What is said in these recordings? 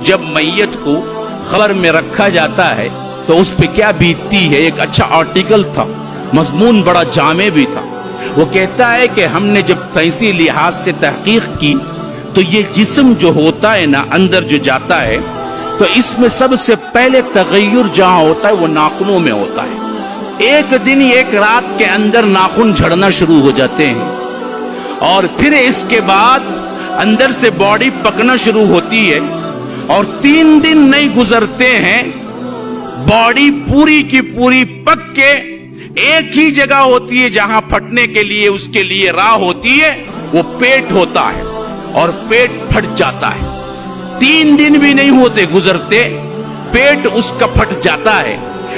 جب میت کو قبر میں رکھا جاتا ہے تو اس پہ کیا بیتتی ہے. ایک اچھا آرٹیکل تھا, مضمون بڑا جامع بھی تھا. وہ کہتا ہے کہ ہم نے جب سائنسی لحاظ سے تحقیق کی تو یہ جسم جو ہوتا ہے نا, اندر جو جاتا ہے, تو اس میں سب سے پہلے تغیر جہاں ہوتا ہے وہ ناخنوں میں ہوتا ہے. ایک دن ایک رات کے اندر ناخن جھڑنا شروع ہو جاتے ہیں, اور پھر اس کے بعد اندر سے باڈی پکنا شروع ہوتی ہے, اور 3 دن نہیں گزرتے ہیں باڈی پوری کی پوری پک کے ایک ہی جگہ ہوتی ہے جہاں پھٹنے کے لیے اس کے لیے راہ ہوتی ہے, وہ پیٹ ہوتا ہے, اور پیٹ پھٹ جاتا ہے. 3 دن بھی نہیں ہوتے گزرتے, پیٹ اس کا پھٹ جاتا ہے,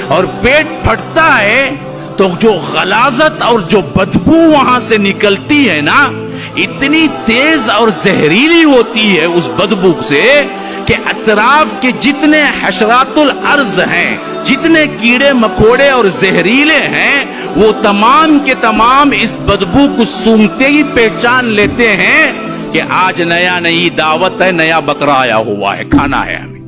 اور پیٹ پھٹتا ہے تو جو غلاظت اور جو بدبو وہاں سے نکلتی ہے نا, اتنی تیز اور زہریلی ہوتی ہے اس بدبو سے کہ اطراف کے جتنے حشرات الارض ہیں, جتنے کیڑے مکوڑے اور زہریلے ہیں, وہ تمام کے تمام اس بدبو کو سونگتے ہی پہچان لیتے ہیں کہ آج نئی دعوت ہے, نیا بکرا آیا ہوا ہے, کھانا ہے ہمیں.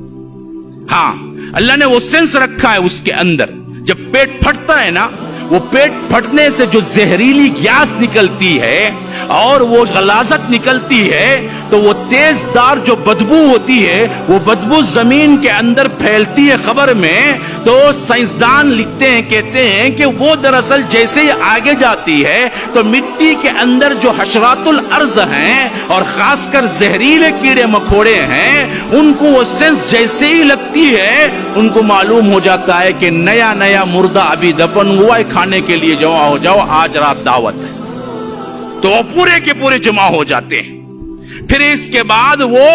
ہاں, اللہ نے وہ سینس رکھا ہے اس کے اندر. جب پیٹ پھٹتا ہے نا, وہ پیٹ پھٹنے سے جو زہریلی گیس نکلتی ہے اور وہ غلاظت نکلتی ہے, تو وہ تیز دار جو بدبو ہوتی ہے, وہ بدبو زمین کے اندر پھیلتی ہے قبر میں. تو سائنسدان لکھتے ہیں, کہتے ہیں کہ وہ دراصل جیسے ہی آگے جاتی ہے تو مٹی کے اندر جو حشرات الارض ہیں اور خاص کر زہریلے کیڑے مکوڑے ہیں, ان کو وہ سینس جیسے ہی لگتی ہے, ان کو معلوم ہو جاتا ہے کہ نیا مردہ ابھی دفن ہوا ہے, کھانے کے لیے جمع ہو جاؤ, آج رات دعوت ہے. تو وہ پورے کے پورے جمع ہو جاتے ہیں. پھر اس کے بعد وہ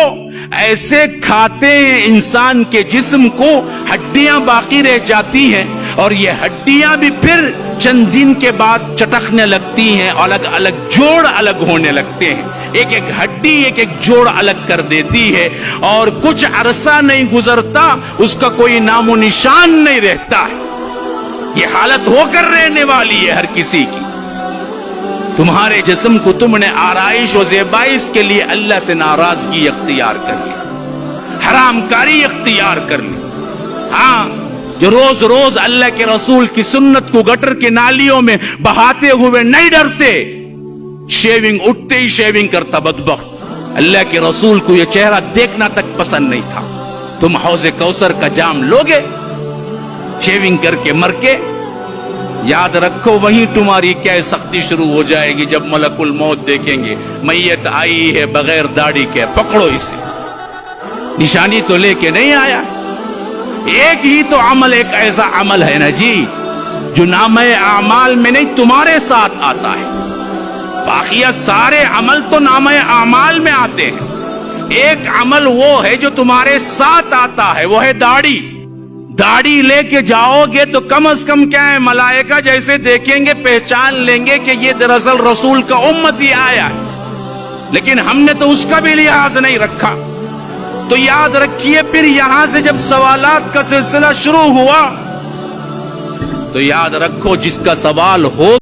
ایسے کھاتے ہیں انسان کے جسم کو, ہڈیاں باقی رہ جاتی ہیں, اور یہ ہڈیاں بھی پھر چند دن کے بعد چٹکنے لگتی ہیں, الگ الگ جوڑ الگ ہونے لگتے ہیں. ایک ایک ہڈی ایک جوڑ الگ کر دیتی ہے, اور کچھ عرصہ نہیں گزرتا اس کا کوئی نام و نشان نہیں رہتا ہے. یہ حالت ہو کر رہنے والی ہے ہر کسی کی. تمہارے جسم کو تم نے آرائش و زیبائش کے لیے اللہ سے ناراضگی اختیار کر لی, حرام کاری اختیار کر لی. ہاں, جو روز روز اللہ کے رسول کی سنت کو گٹر کے نالیوں میں بہاتے ہوئے نہیں ڈرتے, شیونگ اٹھتے ہی شیونگ کرتا بدبخت. اللہ کے رسول کو یہ چہرہ دیکھنا تک پسند نہیں تھا. تم حوض کوثر کا جام لوگے شیونگ کر کے مر کے, یاد رکھو وہیں تمہاری کیا سختی شروع ہو جائے گی جب ملک الموت دیکھیں گے میت آئی ہے بغیر داڑھی کے, پکڑو اسے. نشانی تو لے کے نہیں آیا. ایک ہی تو عمل, ایک ایسا عمل ہے نا جی جو نامہ اعمال میں نہیں تمہارے ساتھ آتا ہے. باقیہ سارے عمل تو نامہ اعمال میں آتے ہیں. ایک عمل وہ ہے جو تمہارے ساتھ آتا ہے, وہ ہے داڑھی. داڑھی لے کے جاؤ گے تو کم از کم کیا ہے, ملائکہ جیسے دیکھیں گے پہچان لیں گے کہ یہ دراصل رسول کا امتی آیا ہے. لیکن ہم نے تو اس کا بھی لحاظ نہیں رکھا. تو یاد رکھیے, پھر یہاں سے جب سوالات کا سلسلہ شروع ہوا تو یاد رکھو جس کا سوال ہو